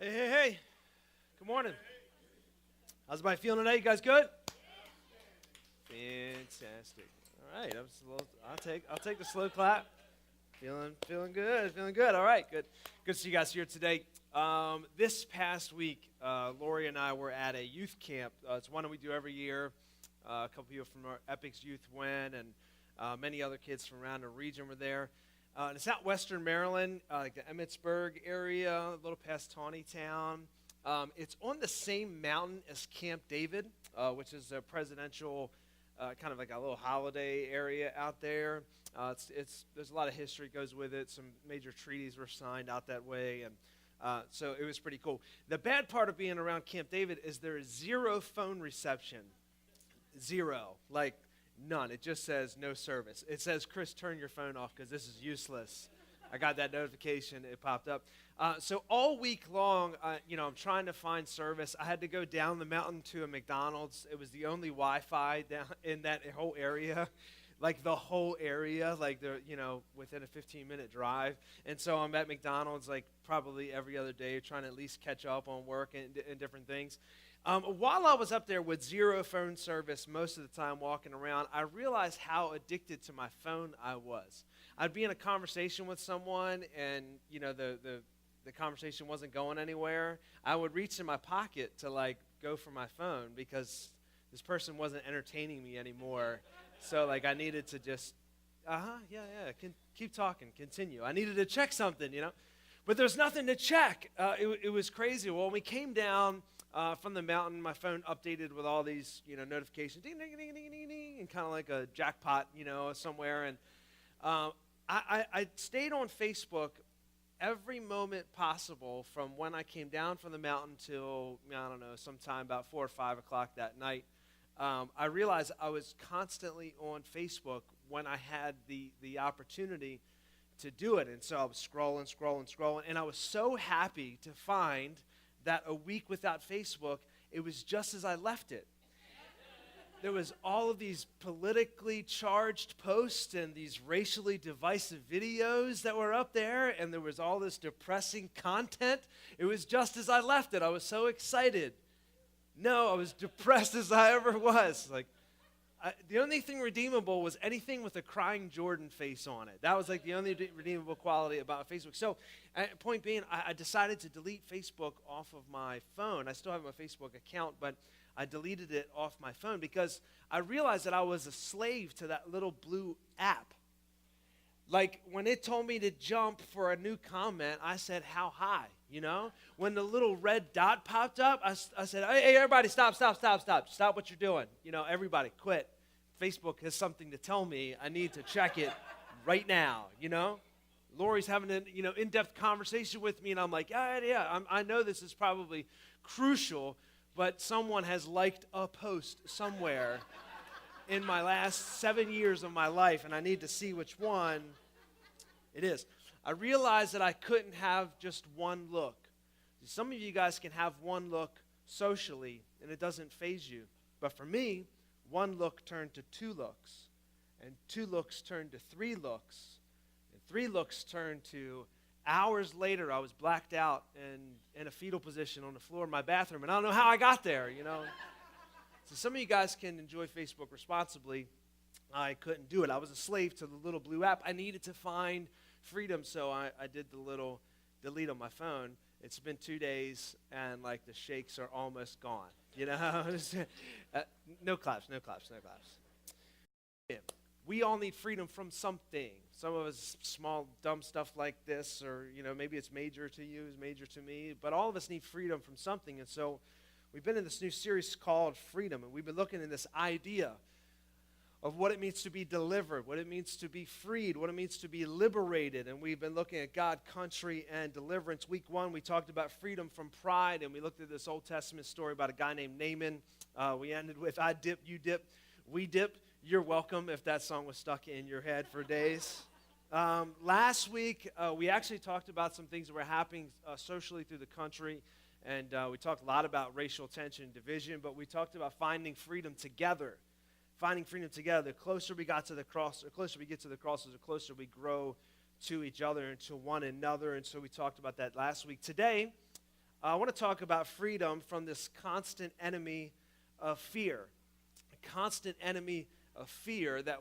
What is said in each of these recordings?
Hey, hey, hey. Good morning. How's everybody feeling today? You guys good? Fantastic. All right. I'll take the slow clap. Feeling good. All right. Good to see you guys here today. This past week, Lori and I were at a youth camp. It's one that we do every year. A couple people from our Epics Youth went, and many other kids from around the region were there. And it's out western Maryland, like the Emmitsburg area, a little past Taneytown. It's on the same mountain as Camp David, which is a presidential, kind of like a little holiday area out there. There's a lot of history goes with it. Some major treaties were signed out that way, and so it was pretty cool. The bad part of being around Camp David is there is zero phone reception. Zero. Like, none. It just says no service. It says, Chris, turn your phone off because this is useless. I got that notification. It popped up. So all week long, I'm trying to find service. I had to go down the mountain to a McDonald's. It was the only Wi-Fi down in that whole area. Like the whole area, like within a 15-minute drive. And so I'm at McDonald's like probably every other day trying to at least catch up on work and different things. While I was up there with zero phone service most of the time walking around, I realized how addicted to my phone I was. I'd be in a conversation with someone and, the conversation wasn't going anywhere. I would reach in my pocket to, go for my phone because this person wasn't entertaining me anymore. So, I needed to just, keep talking, continue. I needed to check something, But there's nothing to check. It was crazy. Well, when we came down from the mountain, my phone updated with all these, notifications, ding, ding, ding, ding, ding, ding, and kind of like a jackpot, somewhere. And I stayed on Facebook every moment possible from when I came down from the mountain till, sometime about 4 or 5 o'clock that night. I realized I was constantly on Facebook when I had the opportunity to do it. And so I was scrolling, and I was so happy to find that a week without Facebook, it was just as I left it. There was all of these politically charged posts and these racially divisive videos that were up there, and there was all this depressing content. It was just as I left it. I was so excited. No, I was depressed as I ever was. The only thing redeemable was anything with a crying Jordan face on it. That was the only redeemable quality about Facebook. So, point being, I decided to delete Facebook off of my phone. I still have my Facebook account, but I deleted it off my phone because I realized that I was a slave to that little blue app. When it told me to jump for a new comment, I said, how high, When the little red dot popped up, I said, hey, everybody, stop. Stop what you're doing. Everybody, quit. Facebook has something to tell me. I need to check it right now, Lori's having an, in-depth conversation with me, and I'm like, I know this is probably crucial, but someone has liked a post somewhere in my last 7 years of my life, and I need to see which one it is. I realized that I couldn't have just one look. Some of you guys can have one look socially, and it doesn't faze you. But for me, one look turned to 2 looks, and 2 looks turned to 3 looks, and 3 looks turned to hours later, I was blacked out and in a fetal position on the floor of my bathroom, and I don't know how I got there, So some of you guys can enjoy Facebook responsibly. I couldn't do it. I was a slave to the little blue app. I needed to find freedom, so I did the little delete on my phone. It's been 2 days, and the shakes are almost gone, No claps. Yeah. We all need freedom from something. Some of us small, dumb stuff like this, or, maybe it's major to you, it's major to me, but all of us need freedom from something. And so we've been in this new series called Freedom, and we've been looking at this idea of what it means to be delivered, what it means to be freed, what it means to be liberated. And we've been looking at God, country, and deliverance. Week 1, we talked about freedom from pride, and we looked at this Old Testament story about a guy named Naaman. We ended with, I dip, you dip, we dip. You're welcome if that song was stuck in your head for days. Last week, we actually talked about some things that were happening socially through the country, and we talked a lot about racial tension and division, but we talked about finding freedom together. Finding freedom together. The closer we got to the cross, the closer we get to the crosses, the closer we grow to each other and to one another, and so we talked about that last week. Today, I want to talk about freedom from this constant enemy of fear. A constant enemy of fear that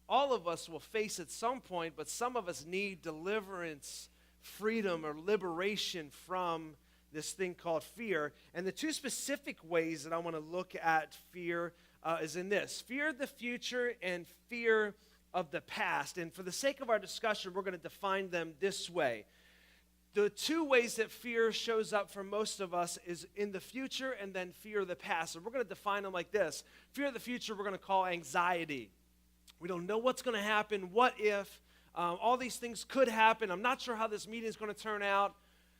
all of us will face at some point, but some of us need deliverance, freedom, or liberation from this thing called fear. And the two specific ways that I want to look at fear is in this: fear of the future and fear of the past. And for the sake of our discussion, we're going to define them this way. The two ways that fear shows up for most of us is in the future and then fear of the past. And we're going to define them like this. Fear of the future we're going to call anxiety. We don't know what's going to happen. What if? All these things could happen. I'm not sure how this meeting is going to turn out.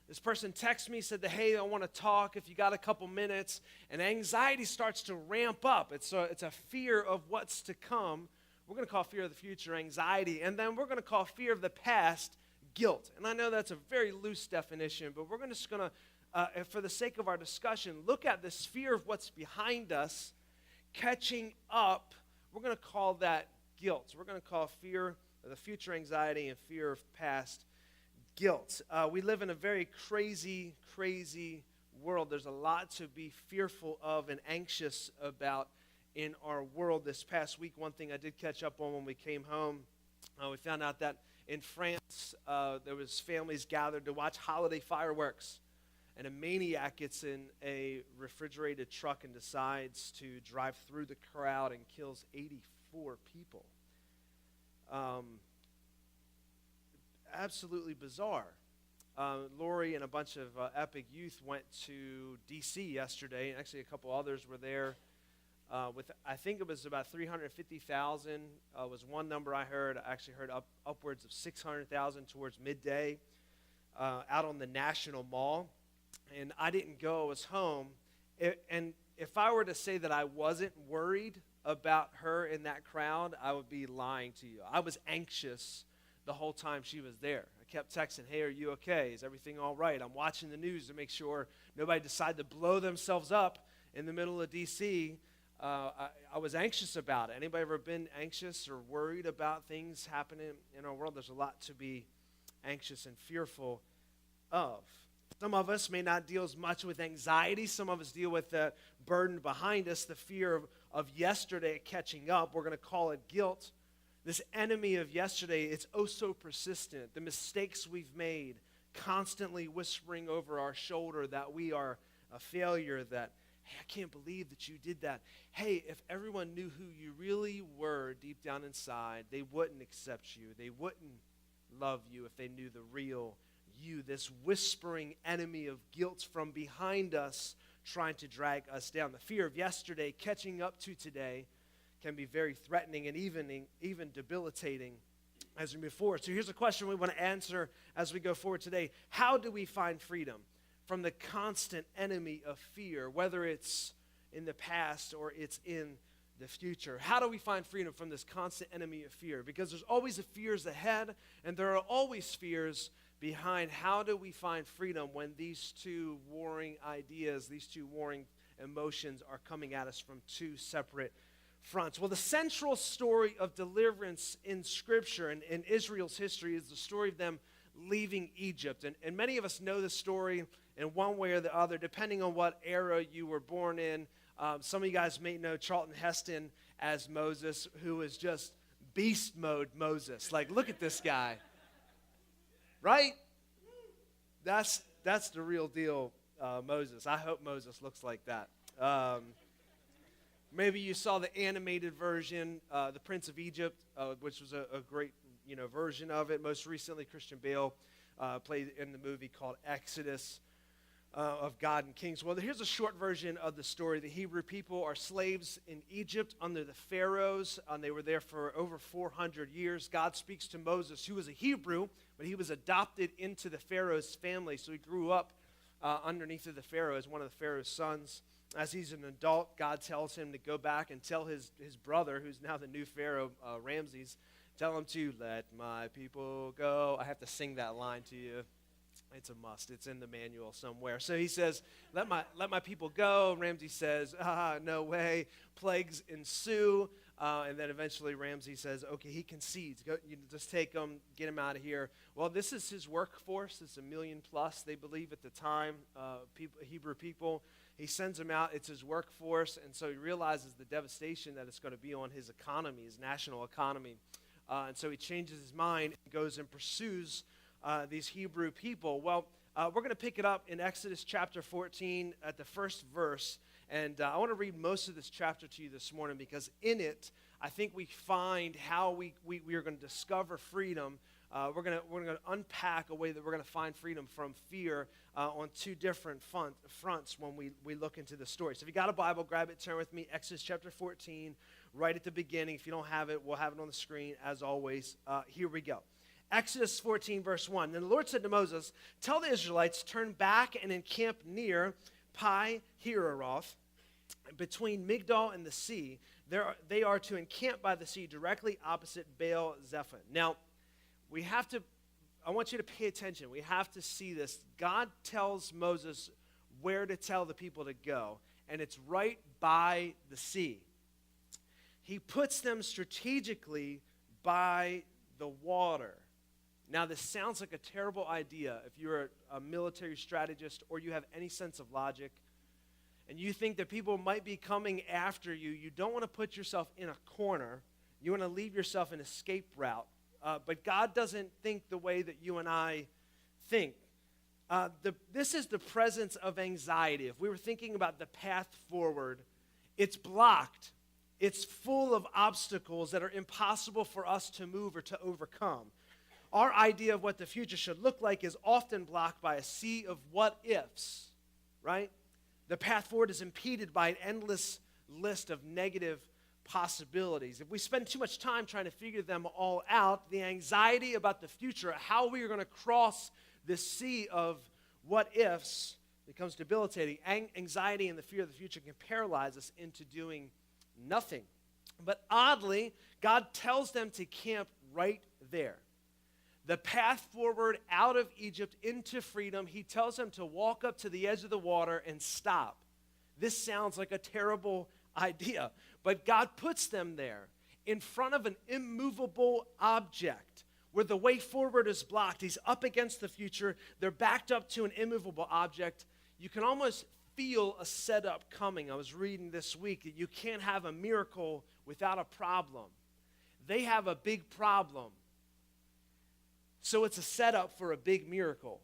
This person texted me, said that, hey, I want to talk if you got a couple minutes. And anxiety starts to ramp up. It's a fear of what's to come. We're going to call fear of the future anxiety. And then we're going to call fear of the past guilt. And I know that's a very loose definition, but we're just going to, for the sake of our discussion, look at this fear of what's behind us, catching up. We're going to call that guilt. We're going to call fear of the future anxiety and fear of past guilt. We live in a very crazy, crazy world. There's a lot to be fearful of and anxious about in our world. This past week, one thing I did catch up on when we came home, we found out that in France, there was families gathered to watch holiday fireworks, and a maniac gets in a refrigerated truck and decides to drive through the crowd and kills 84 people. Absolutely bizarre. Lori and a bunch of Epic Youth went to D.C. yesterday, and actually a couple others were there. With I think it was about 350,000 was one number I heard. I actually heard upwards of 600,000 towards midday out on the National Mall. And I didn't go. I was home. And if I were to say that I wasn't worried about her in that crowd, I would be lying to you. I was anxious the whole time she was there. I kept texting, hey, are you okay? Is everything all right? I'm watching the news to make sure nobody decided to blow themselves up in the middle of D.C., I was anxious about it. Anybody ever been anxious or worried about things happening in our world? There's a lot to be anxious and fearful of. Some of us may not deal as much with anxiety. Some of us deal with the burden behind us, the fear of yesterday catching up. We're going to call it guilt. This enemy of yesterday, it's oh so persistent. The mistakes we've made, constantly whispering over our shoulder that we are a failure, that hey, I can't believe that you did that. Hey, if everyone knew who you really were deep down inside, they wouldn't accept you. They wouldn't love you if they knew the real you. This whispering enemy of guilt from behind us trying to drag us down. The fear of yesterday catching up to today can be very threatening and even debilitating as we move forward. So here's a question we want to answer as we go forward today. How do we find freedom from the constant enemy of fear, whether it's in the past or it's in the future? How do we find freedom from this constant enemy of fear? Because there's always fears ahead, and there are always fears behind. How do we find freedom when these two warring ideas, these two warring emotions are coming at us from two separate fronts? Well, the central story of deliverance in Scripture and in Israel's history is the story of them leaving Egypt. And many of us know the story in one way or the other, depending on what era you were born in. Some of you guys may know Charlton Heston as Moses, who is just beast mode Moses. Like, look at this guy. Right? That's the real deal Moses. I hope Moses looks like that. Maybe you saw the animated version, The Prince of Egypt, which was a great version of it. Most recently, Christian Bale played in the movie called Exodus of God and Kings. Well, here's a short version of the story. The Hebrew people are slaves in Egypt under the pharaohs. They were there for over 400 years. God speaks to Moses, who was a Hebrew, but he was adopted into the Pharaoh's family. So he grew up underneath of the Pharaoh as one of the Pharaoh's sons. As he's an adult, God tells him to go back and tell his brother, who's now the new Pharaoh, Ramses, tell him to let my people go. I have to sing that line to you. It's a must. It's in the manual somewhere. So he says, let my people go. Ramses says, no way. Plagues ensue. And then eventually Ramsey says, okay, he concedes. Go, you just take him, get him out of here. Well, this is his workforce. It's 1 million plus, they believe at the time, Hebrew people. He sends them out. It's his workforce. And so he realizes the devastation that it's going to be on his economy, his national economy. And so he changes his mind and goes and pursues these Hebrew people. Well, we're going to pick it up in Exodus chapter 14 at the first verse. And I want to read most of this chapter to you this morning because in it, I think we find how we are going to discover freedom. We're going to unpack a way that we're going to find freedom from fear on two different fronts when we look into the story. So if you got a Bible, grab it, turn with me. Exodus chapter 14, right at the beginning. If you don't have it, we'll have it on the screen as always. Here we go. Exodus 14, verse 1. Then the Lord said to Moses, tell the Israelites, turn back and encamp near Pi-Hahiroth, between Migdol and the sea. They are to encamp by the sea directly opposite Baal-zephon. Now, I want you to pay attention. We have to see this. God tells Moses where to tell the people to go, and it's right by the sea. He puts them strategically by the water. Now, this sounds like a terrible idea if you're a military strategist or you have any sense of logic, and you think that people might be coming after you. You don't want to put yourself in a corner. You want to leave yourself an escape route. But God doesn't think the way that you and I think. This is the presence of anxiety. If we were thinking about the path forward, it's blocked. It's full of obstacles that are impossible for us to move or to overcome. Our idea of what the future should look like is often blocked by a sea of what-ifs, right? The path forward is impeded by an endless list of negative possibilities. If we spend too much time trying to figure them all out, the anxiety about the future, how we are going to cross this sea of what-ifs becomes debilitating. Anxiety and the fear of the future can paralyze us into doing nothing. But oddly, God tells them to camp right there. The path forward out of Egypt into freedom, he tells them to walk up to the edge of the water and stop. This sounds like a terrible idea, but God puts them there in front of an immovable object where the way forward is blocked. He's up against the future. They're backed up to an immovable object. You can almost feel a setup coming. I was reading this week that you can't have a miracle without a problem. They have a big problem. So it's a setup for a big miracle.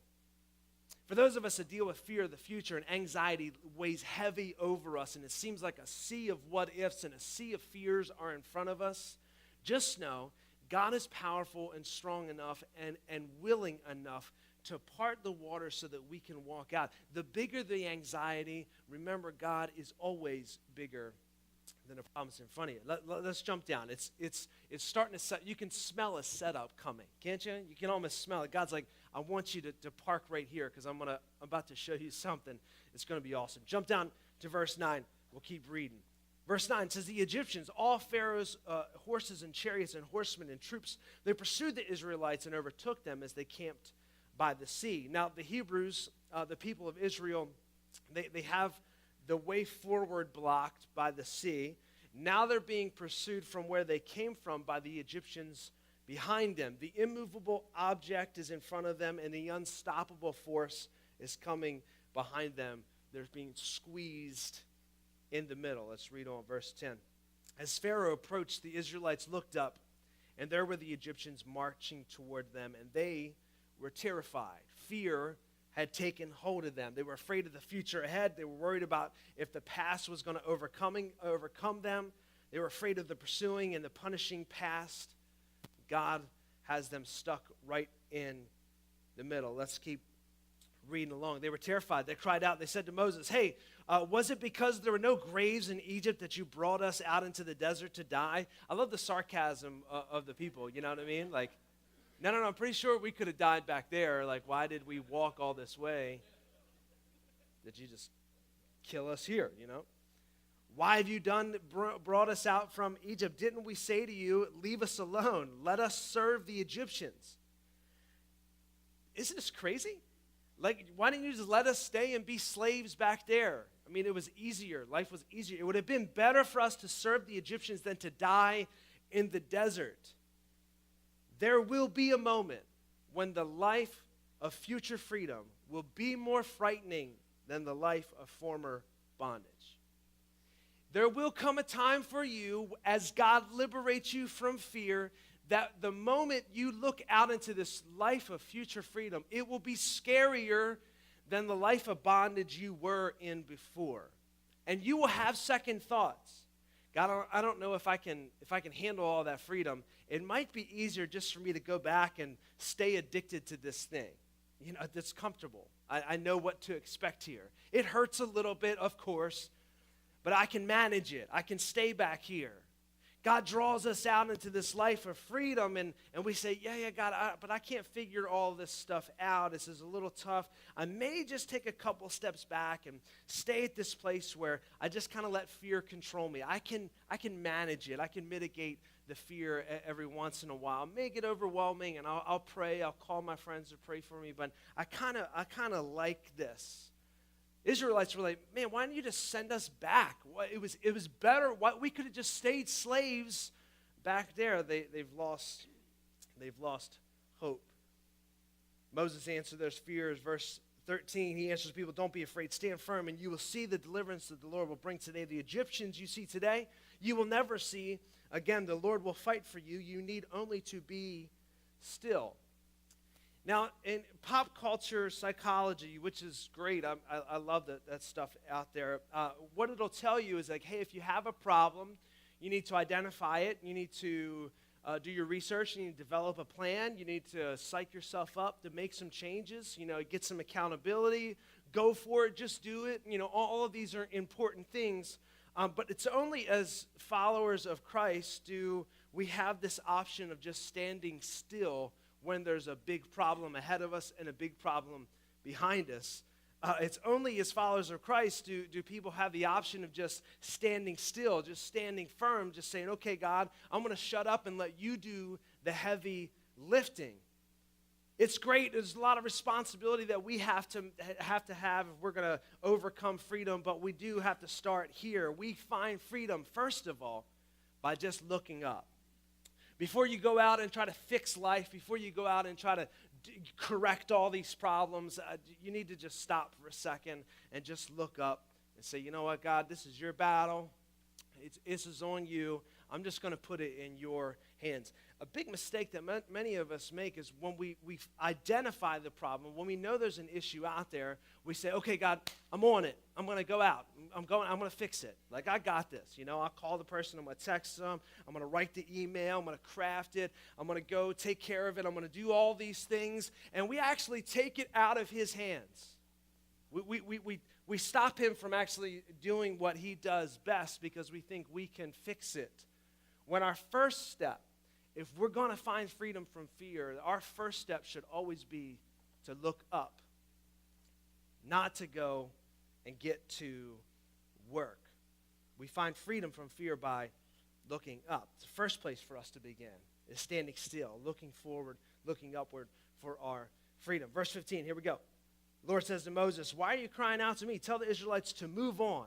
For those of us that deal with fear of the future and anxiety weighs heavy over us, and it seems like a sea of what-ifs and a sea of fears are in front of us, just know God is powerful and strong enough and willing enough to part the water so that we can walk out. The bigger the anxiety, remember God is always bigger than the problems in front of you. Let's jump down. It's starting to set. You can smell a setup coming, can't you? You can almost smell it. God's like, I want you to park right here because I'm about to show you something. It's going to be awesome. Jump down to verse 9. We'll keep reading. Verse 9 says, the Egyptians, all Pharaoh's horses and chariots and horsemen and troops, they pursued the Israelites and overtook them as they camped by the sea. Now, the Hebrews, the people of Israel, they have the way forward blocked by the sea. Now they're being pursued from where they came from by the Egyptians behind them. The immovable object is in front of them, and the unstoppable force is coming behind them. They're being squeezed in the middle. Let's read on verse 10. As Pharaoh approached, the Israelites looked up, and there were the Egyptians marching toward them, and they were terrified. Fear had taken hold of them. They were afraid of the future ahead. They were worried about if the past was going to overcome them. They were afraid of the pursuing and the punishing past. God has them stuck right in the middle. Let's keep reading along. They were terrified. They cried out. They said to Moses, hey, was it because there were no graves in Egypt that you brought us out into the desert to die? I love the sarcasm of the people. You know what I mean? Like, no, I'm pretty sure we could have died back there. Like, why did we walk all this way? Did you just kill us here, you know? Why have you brought us out from Egypt? Didn't we say to you, leave us alone, let us serve the Egyptians? Isn't this crazy? Like, why didn't you just let us stay and be slaves back there? I mean, it was easier. Life was easier. It would have been better for us to serve the Egyptians than to die in the desert. There will be a moment when the life of future freedom will be more frightening than the life of former bondage. There will come a time for you, as God liberates you from fear, that the moment you look out into this life of future freedom, it will be scarier than the life of bondage you were in before. And you will have second thoughts. God, I don't know if I can handle all that freedom. It might be easier just for me to go back and stay addicted to this thing. You know, that's comfortable. I know what to expect here. It hurts a little bit, of course, but I can manage it. I can stay back here. God draws us out into this life of freedom, and we say, yeah, God, but I can't figure all this stuff out. This is a little tough. I may just take a couple steps back and stay at this place where I just kind of let fear control me. I can manage it. I can mitigate the fear every once in a while. It may get overwhelming, and I'll pray. I'll call my friends to pray for me, but I kind of like this. Israelites were like, man, why didn't you just send us back? It was better. We could have just stayed slaves back there. They've lost hope. Moses answered their fears. Verse 13, he answers people, don't be afraid, stand firm, and you will see the deliverance that the Lord will bring today. The Egyptians you see today, you will never see again. The Lord will fight for you. You need only to be still. Now, in pop culture psychology, which is great, I love that stuff out there, what it'll tell you is like, hey, if you have a problem, you need to identify it. You need to do your research. You need to develop a plan. You need to psych yourself up to make some changes, get some accountability. Go for it. Just do it. All of these are important things. But it's only as followers of Christ do we have this option of just standing still when there's a big problem ahead of us and a big problem behind us. It's only as followers of Christ do people have the option of just standing still, just standing firm, just saying, okay, God, I'm going to shut up and let you do the heavy lifting. It's great. There's a lot of responsibility that we have to have if we're going to overcome freedom, but we do have to start here. We find freedom, first of all, by just looking up. Before you go out and try to fix life, before you go out and try to correct all these problems, you need to just stop for a second and just look up and say, you know what, God, this is your battle. This is on you. I'm just going to put it in your hands. A big mistake that many of us make is when we identify the problem, when we know there's an issue out there, we say, okay, God, I'm on it. I'm going to go out. I'm going to fix it. Like, I got this. I'll call the person. I'm going to text them. I'm going to write the email. I'm going to craft it. I'm going to go take care of it. I'm going to do all these things. And we actually take it out of his hands. We stop him from actually doing what he does best because we think we can fix it. When our first step, if we're going to find freedom from fear, our first step should always be to look up, not to go and get to work. We find freedom from fear by looking up. The first place for us to begin is standing still, looking forward, looking upward for our freedom. Verse 15, here we go. The Lord says to Moses, why are you crying out to me? Tell the Israelites to move on.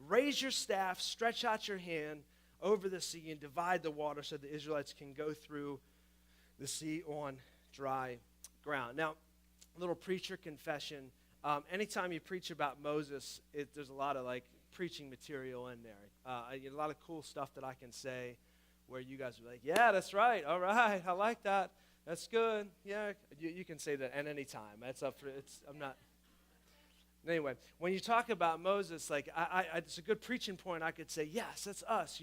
Raise your staff, stretch out your hand over the sea and divide the water so the Israelites can go through the sea on dry ground. Now, a little preacher confession. Anytime you preach about Moses, there's a lot of preaching material in there. I get a lot of cool stuff that I can say where you guys are like, yeah, that's right. All right. I like that. That's good. Yeah. You can say that at any time. That's up for I'm not. Anyway, when you talk about Moses, it's a good preaching point. I could say, yes, that's us,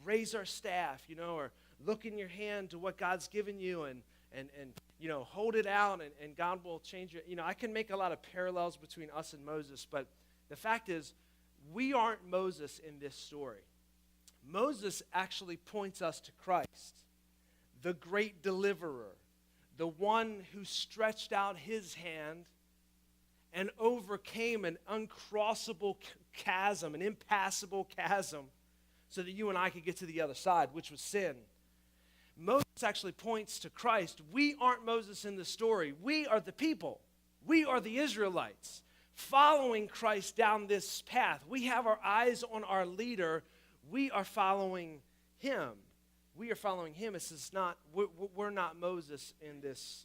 raise our staff, or look in your hand to what God's given you and hold it out and God will change it. I can make a lot of parallels between us and Moses, but the fact is, we aren't Moses in this story. Moses actually points us to Christ, the great deliverer, the one who stretched out his hand and overcame an uncrossable chasm, an impassable chasm, so that you and I could get to the other side, which was sin. Moses actually points to Christ. We aren't Moses in the story. We are the people. We are the Israelites following Christ down this path. We have our eyes on our leader. We are following him. We are following him. This is not, we're not Moses in this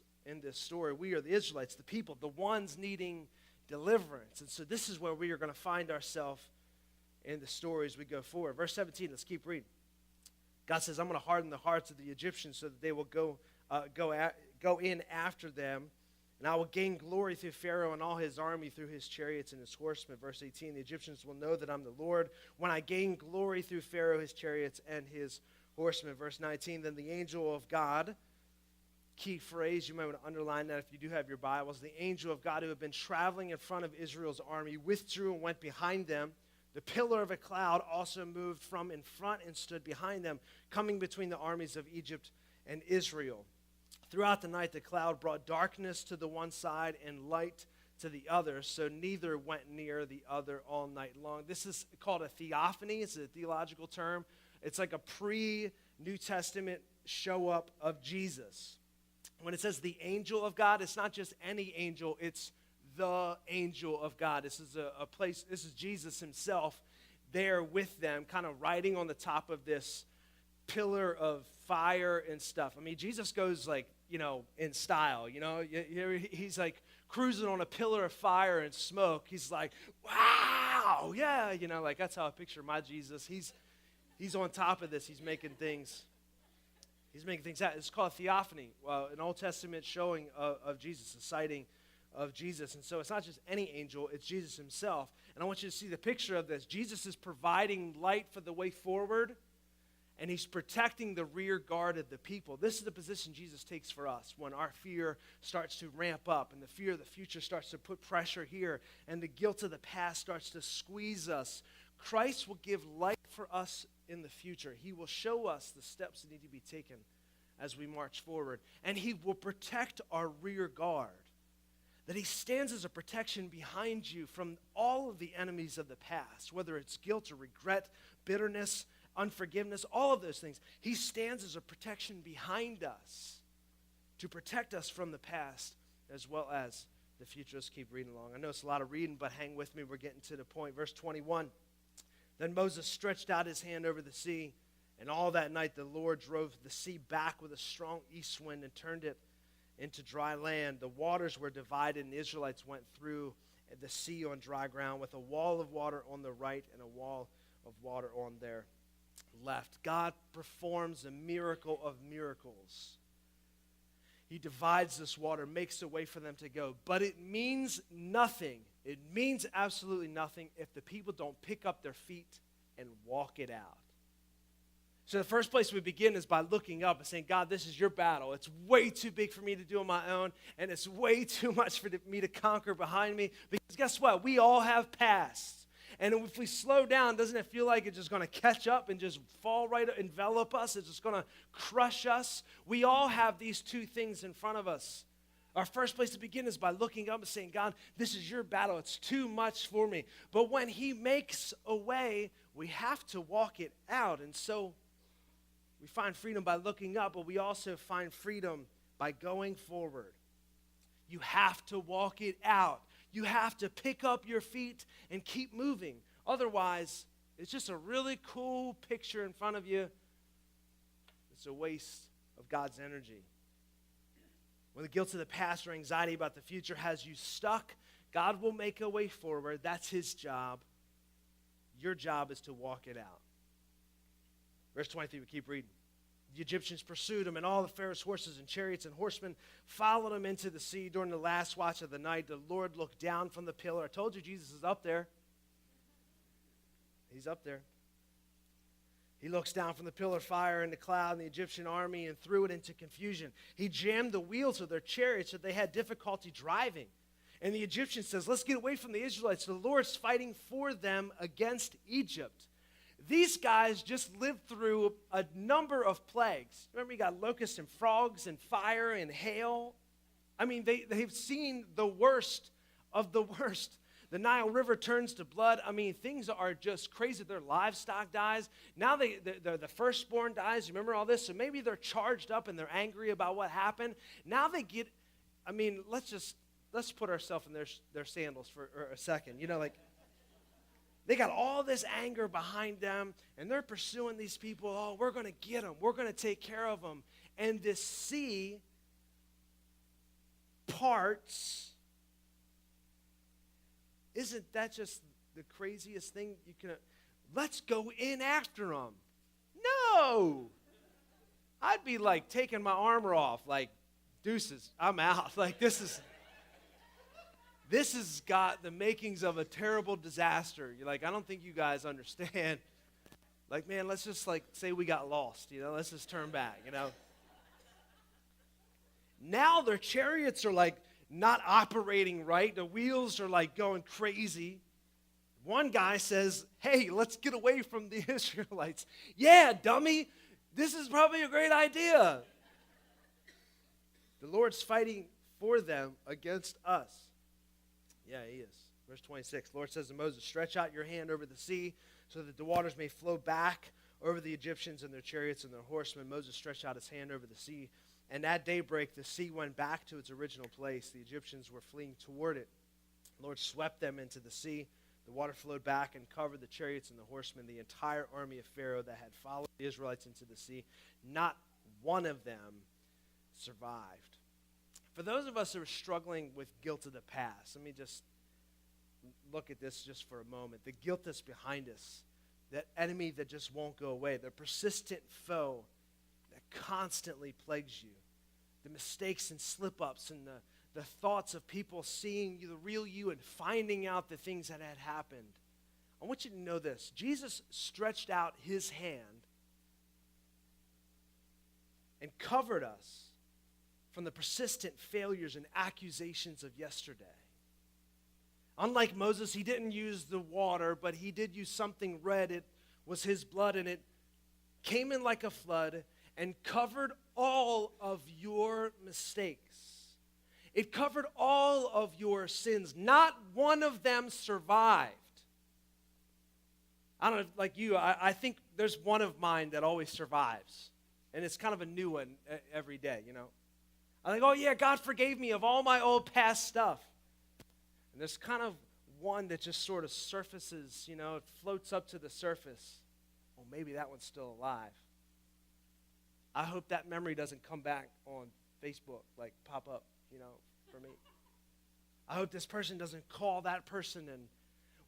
story. We are the Israelites, the people, the ones needing deliverance. And so this is where we are going to find ourselves in the story as we go forward. Verse 17, let's keep reading. God says, I'm going to harden the hearts of the Egyptians so that they will go in after them. And I will gain glory through Pharaoh and all his army, through his chariots and his horsemen. Verse 18, the Egyptians will know that I'm the Lord when I gain glory through Pharaoh, his chariots, and his horsemen. Verse 19, then the angel of God, key phrase, you might want to underline that if you do have your Bibles, the angel of God who had been traveling in front of Israel's army withdrew and went behind them. The pillar of a cloud also moved from in front and stood behind them, coming between the armies of Egypt and Israel. Throughout the night, the cloud brought darkness to the one side and light to the other, so neither went near the other all night long. This is called a theophany. It's a theological term. It's like a pre-New Testament show-up of Jesus. When it says the angel of God, it's not just any angel, it's the angel of God. This is a place, this is Jesus himself there with them, kind of riding on the top of this pillar of fire and stuff. I mean, Jesus goes like, in style, he's like cruising on a pillar of fire and smoke. He's like, wow, yeah, like that's how I picture my Jesus. He's on top of this. He's making things happen. It's called theophany, an Old Testament showing of Jesus, a sighting of Jesus. And so it's not just any angel, it's Jesus himself. And I want you to see the picture of this. Jesus is providing light for the way forward, and he's protecting the rear guard of the people. This is the position Jesus takes for us when our fear starts to ramp up and the fear of the future starts to put pressure here and the guilt of the past starts to squeeze us. Christ will give light for us in the future. He will show us the steps that need to be taken as we march forward. And he will protect our rear guard. That he stands as a protection behind you from all of the enemies of the past, whether it's guilt or regret, bitterness, unforgiveness, all of those things. He stands as a protection behind us to protect us from the past as well as the future. Let's keep reading along. I know it's a lot of reading, but hang with me. We're getting to the point. Verse 21. Then Moses stretched out his hand over the sea, and all that night the Lord drove the sea back with a strong east wind and turned it into dry land. The waters were divided, and the Israelites went through the sea on dry ground with a wall of water on the right and a wall of water on their left. God performs a miracle of miracles. He divides this water, makes a way for them to go. But it means nothing. It means absolutely nothing if the people don't pick up their feet and walk it out. So the first place we begin is by looking up and saying, God, this is your battle. It's way too big for me to do on my own, and it's way too much for me to conquer behind me. Because guess what? We all have pasts. And if we slow down, doesn't it feel like it's just going to catch up and just fall right, envelop us? It's just going to crush us. We all have these two things in front of us. Our first place to begin is by looking up and saying, God, this is your battle. It's too much for me. But when he makes a way, we have to walk it out. And so we find freedom by looking up, but we also find freedom by going forward. You have to walk it out. You have to pick up your feet and keep moving. Otherwise, it's just a really cool picture in front of you. It's a waste of God's energy. When the guilt of the past or anxiety about the future has you stuck, God will make a way forward. That's his job. Your job is to walk it out. Verse 23, we keep reading. The Egyptians pursued him, and all the Pharaoh's horses and chariots and horsemen followed him into the sea. During the last watch of the night, the Lord looked down from the pillar. I told you Jesus is up there. He's up there. He looks down from the pillar of fire and the cloud and the Egyptian army and threw it into confusion. He jammed the wheels of their chariots so they had difficulty driving. And the Egyptian says, let's get away from the Israelites. The Lord's fighting for them against Egypt. These guys just lived through a number of plagues. Remember, you got locusts and frogs and fire and hail. I mean, they've seen the worst of the worst. The Nile River turns to blood. I mean, things are just crazy. Their livestock dies. Now the firstborn dies. Remember all this? So maybe they're charged up and they're angry about what happened. Now they get, let's just let's put ourselves in their sandals for a second. You know, like, they got all this anger behind them, and they're pursuing these people. Oh, we're going to get them. We're going to take care of them. And this sea parts. Isn't that just the craziest thing you can? Let's go in after them. No. I'd be like taking my armor off, like, deuces, I'm out. Like, this has got the makings of a terrible disaster. You're like, I don't think you guys understand. Like, man, let's just, like, say we got lost, you know? Let's just turn back, you know? Now their chariots are, like, not operating right. The wheels are, like, going crazy. One guy says, hey, let's get away from the Israelites. Yeah, dummy. This is probably a great idea. The Lord's fighting for them against us. Yeah, he is. Verse 26, the Lord says to Moses, stretch out your hand over the sea so that the waters may flow back over the Egyptians and their chariots and their horsemen. Moses stretched out his hand over the sea, and at daybreak the sea went back to its original place. The Egyptians were fleeing toward it. The Lord swept them into the sea. The water flowed back and covered the chariots and the horsemen, the entire army of Pharaoh that had followed the Israelites into the sea. Not one of them survived. For those of us who are struggling with guilt of the past, let me just look at this just for a moment. The guilt that's behind us, that enemy that just won't go away, the persistent foe that constantly plagues you, the mistakes and slip-ups and the thoughts of people seeing you, the real you, and finding out the things that had happened. I want you to know this. Jesus stretched out his hand and covered us from the persistent failures and accusations of yesterday. Unlike Moses, he didn't use the water, but he did use something red. It was his blood, and it came in like a flood and covered all of your mistakes. It covered all of your sins. Not one of them survived. I don't know, like you, I think there's one of mine that always survives. And it's kind of a new one every day, you know. I think, oh yeah, God forgave me of all my old past stuff. And there's kind of one that just sort of surfaces, you know, it floats up to the surface. Oh, maybe that one's still alive. I hope that memory doesn't come back on Facebook, like pop up, you know, for me. I hope this person doesn't call that person, and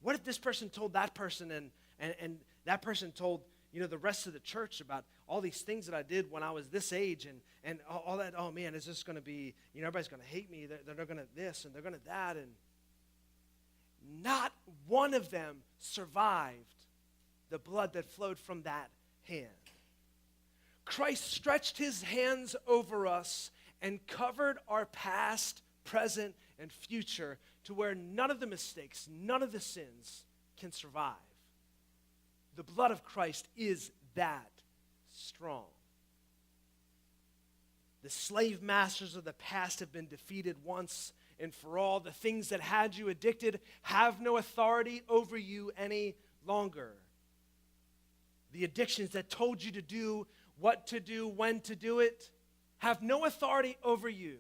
what if this person told that person and that person told, you know, the rest of the church about all these things that I did when I was this age and all that. Oh man, it's just going to be, you know, everybody's going to hate me. They're going to this and they're going to that. And not one of them survived the blood that flowed from that hand. Christ stretched his hands over us and covered our past, present, and future to where none of the mistakes, none of the sins can survive. The blood of Christ is that strong. The slave masters of the past have been defeated once and for all. The things that had you addicted have no authority over you any longer. The addictions that told you to do what to do, when to do it, have no authority over you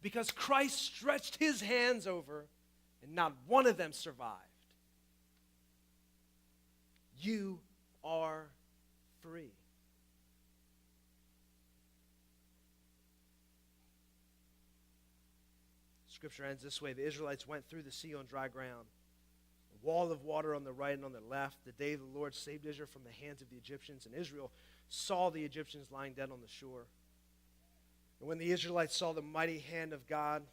because Christ stretched his hands over and not one of them survived. You are free. Scripture ends this way. The Israelites went through the sea on dry ground. A wall of water on the right and on the left. The day the Lord saved Israel from the hands of the Egyptians, and Israel saw the Egyptians lying dead on the shore. And when the Israelites saw the mighty hand of God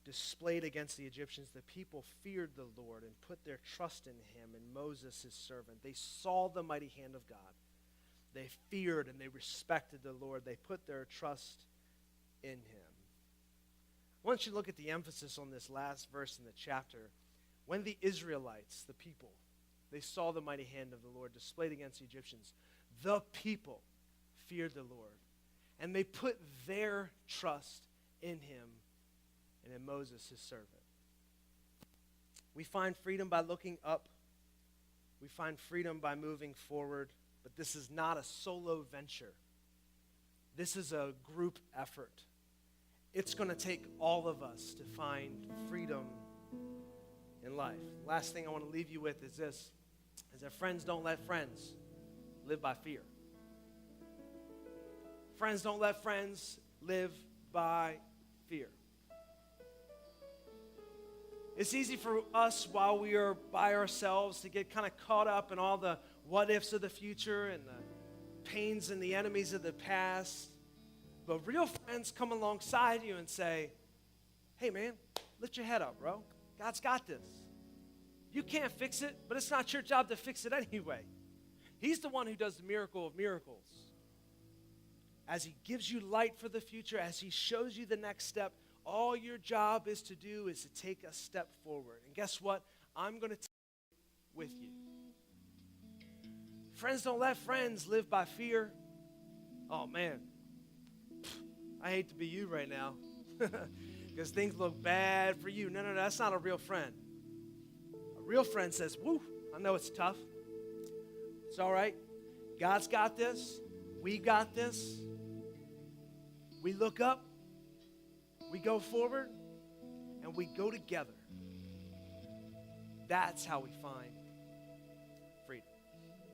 displayed against the Egyptians, the people feared the Lord and put their trust in him and Moses, his servant. They saw the mighty hand of God. They feared and they respected the Lord. They put their trust in him. I want you to look at the emphasis on this last verse in the chapter. When the Israelites, the people, they saw the mighty hand of the Lord displayed against the Egyptians, the people feared the Lord. And they put their trust in him and in Moses, his servant. We find freedom by looking up. We find freedom by moving forward. But this is not a solo venture. This is a group effort. it's going to take all of us to find freedom in life. Last thing I want to leave you with is this, is that friends don't let friends live by fear. Friends don't let friends live by fear. It's easy for us while we are by ourselves to get kind of caught up in all the what ifs of the future and the pains and the enemies of the past. But real friends come alongside you and say, hey man, lift your head up, bro. God's got this. You can't fix it, but it's not your job to fix it anyway. He's the one who does the miracle of miracles. As he gives you light for the future, as he shows you the next step, all your job is to do is to take a step forward. And guess what? I'm going to take it with you. Friends don't let friends live by fear. Oh, man. I hate to be you right now because things look bad for you. No, that's not a real friend. A real friend says, woo, I know it's tough. It's all right. God's got this. We got this. We look up. We go forward. And we go together. That's how we find